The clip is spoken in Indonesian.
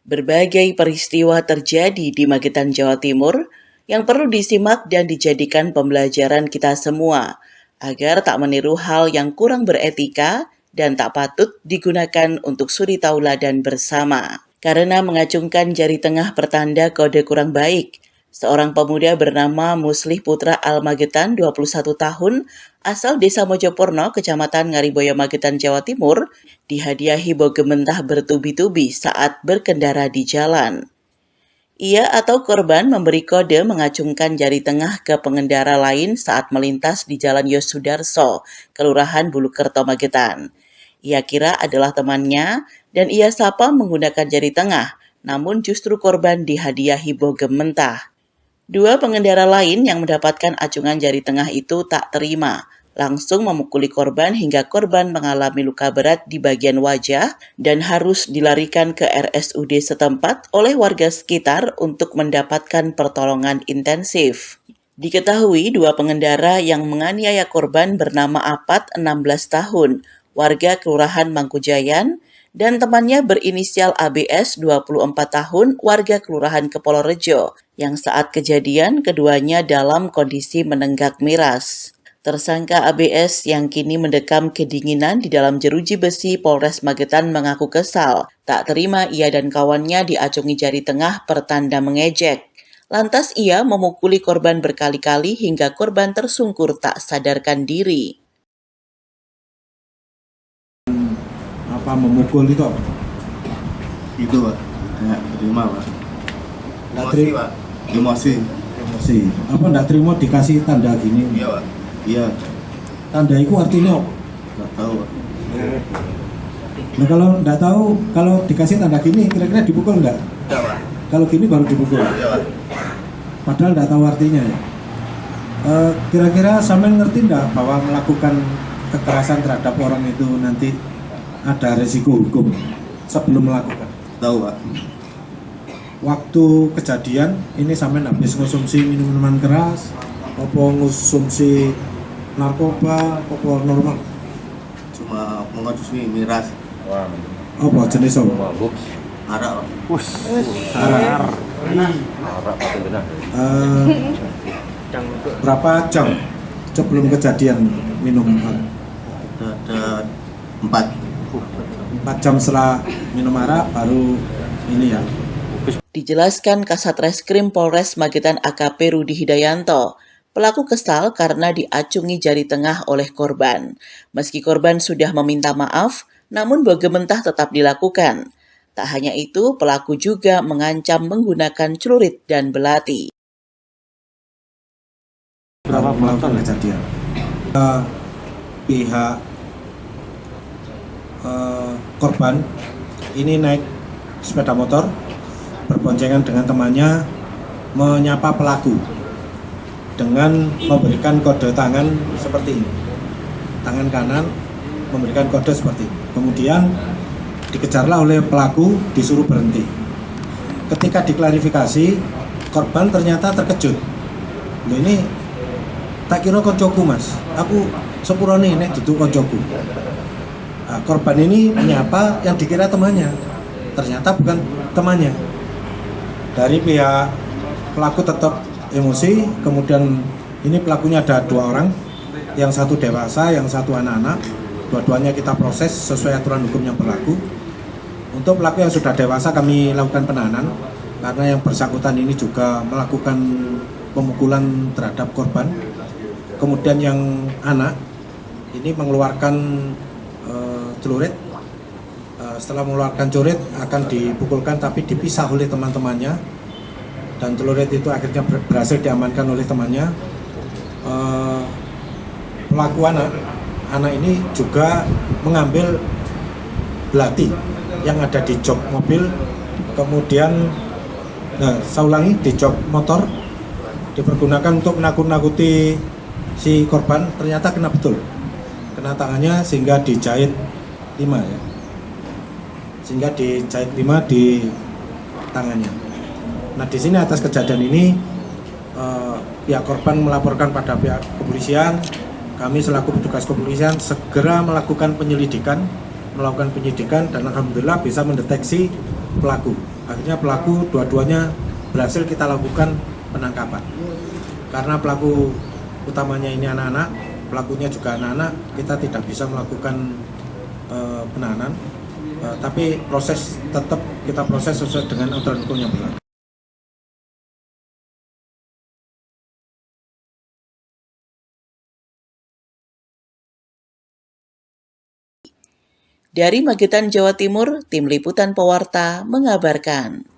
Berbagai peristiwa terjadi di Magetan, Jawa Timur yang perlu disimak dan dijadikan pembelajaran kita semua agar tak meniru hal yang kurang beretika dan tak patut digunakan untuk suri tauladan bersama. Karena mengacungkan jari tengah pertanda kode kurang baik, seorang pemuda bernama Muslih Putra Al-Magetan, 21 tahun, asal Desa Mojoporno, Kecamatan Ngariboyo, Magetan, Jawa Timur, dihadiahi boge mentah bertubi-tubi saat berkendara di jalan. Ia atau korban memberi kode mengacungkan jari tengah ke pengendara lain saat melintas di Jalan Yosudarso, Kelurahan Bulukerto, Magetan. Ia kira adalah temannya dan ia sapa menggunakan jari tengah, namun justru korban dihadiahi bogem mentah. Dua pengendara lain yang mendapatkan acungan jari tengah itu tak terima, langsung memukuli korban hingga korban mengalami luka berat di bagian wajah dan harus dilarikan ke RSUD setempat oleh warga sekitar untuk mendapatkan pertolongan intensif. Diketahui dua pengendara yang menganiaya korban bernama Apat, 16 tahun, warga Kelurahan Mangkujayan, dan temannya berinisial ABS, 24 tahun, warga Kelurahan Kepolorejo, yang saat kejadian keduanya dalam kondisi menenggak miras. Tersangka ABS yang kini mendekam kedinginan di dalam jeruji besi Polres Magetan mengaku kesal, tak terima ia dan kawannya diacungi jari tengah pertanda mengejek. Lantas ia memukuli korban berkali-kali hingga korban tersungkur tak sadarkan diri. Memukul itu apa? Itu Pak, ya, terima Pak. Nggak terima Pak, emosi. Apa nggak terima dikasih tanda gini? Iya Pak, iya. Tanda itu artinya apa? Nggak tahu Pak. Nah kalau nggak tahu, kalau dikasih tanda gini kira-kira dipukul nggak? Tidak Pak. Kalau gini baru dipukul. Iya Pak. Padahal nggak tahu artinya ya. Kira-kira sampean ngerti nggak bahwa melakukan kekerasan terhadap orang itu nanti ada resiko hukum sebelum melakukan? Tahu Pak. Waktu kejadian ini sampean habis konsumsi minuman keras, apa konsumsi narkoba, apa normal? Cuma mengonsumsi miras. Apa jenis apa? Arak Pak. Arak. Berapa jam sebelum kejadian minum arak? Ada 4 jam setelah minum arak baru ini ya. Dijelaskan Kasat Reskrim Polres Magetan AKP Rudi Hidayanto, pelaku kesal karena diacungi jari tengah oleh korban. Meski korban sudah meminta maaf, namun boge mentah tetap dilakukan. Tak hanya itu, pelaku juga mengancam menggunakan celurit dan belati. Berapa melakukan kejadian? Pihak korban ini naik sepeda motor berboncengan dengan temannya menyapa pelaku dengan memberikan kode tangan seperti ini. Tangan kanan memberikan kode seperti ini. Kemudian dikejarlah oleh pelaku, disuruh berhenti. Ketika diklarifikasi, korban ternyata terkejut. Loh ini tak kira koncoku mas, aku sepurone nek dudu koncoku. Nah, korban ini menyapa yang dikira temannya, ternyata bukan temannya. Dari pihak pelaku tetap emosi, kemudian ini pelakunya ada 2 orang, yang satu dewasa, yang satu anak-anak. Dua-duanya kita proses sesuai aturan hukum yang berlaku. Untuk pelaku yang sudah dewasa kami lakukan penahanan, karena yang bersangkutan ini juga melakukan pemukulan terhadap korban. Kemudian yang anak ini mengeluarkan celurit. Setelah mengeluarkan celurit akan dipukulkan tapi dipisah oleh teman-temannya, dan celurit itu akhirnya berhasil diamankan oleh temannya. Pelaku anak ini juga mengambil belati yang ada di jok mobil, kemudian saya ulangi, di jok motor dipergunakan untuk menakut-nakuti si korban. Ternyata kena betul, kena tangannya sehingga dijahit 5 ya, sehingga dijahit 5 di tangannya. Nah di sini atas kejadian ini pihak korban melaporkan pada pihak kepolisian. Kami selaku petugas kepolisian segera melakukan penyidikan dan alhamdulillah bisa mendeteksi pelaku. Akhirnya pelaku dua-duanya berhasil kita lakukan penangkapan. Karena pelaku utamanya ini anak-anak, pelakunya juga anak-anak, kita tidak bisa melakukan penahanan, tapi tetap kita proses sesuai dengan aturan hukum yang berlaku. Dari Magetan, Jawa Timur, Tim Liputan Pewarta mengabarkan.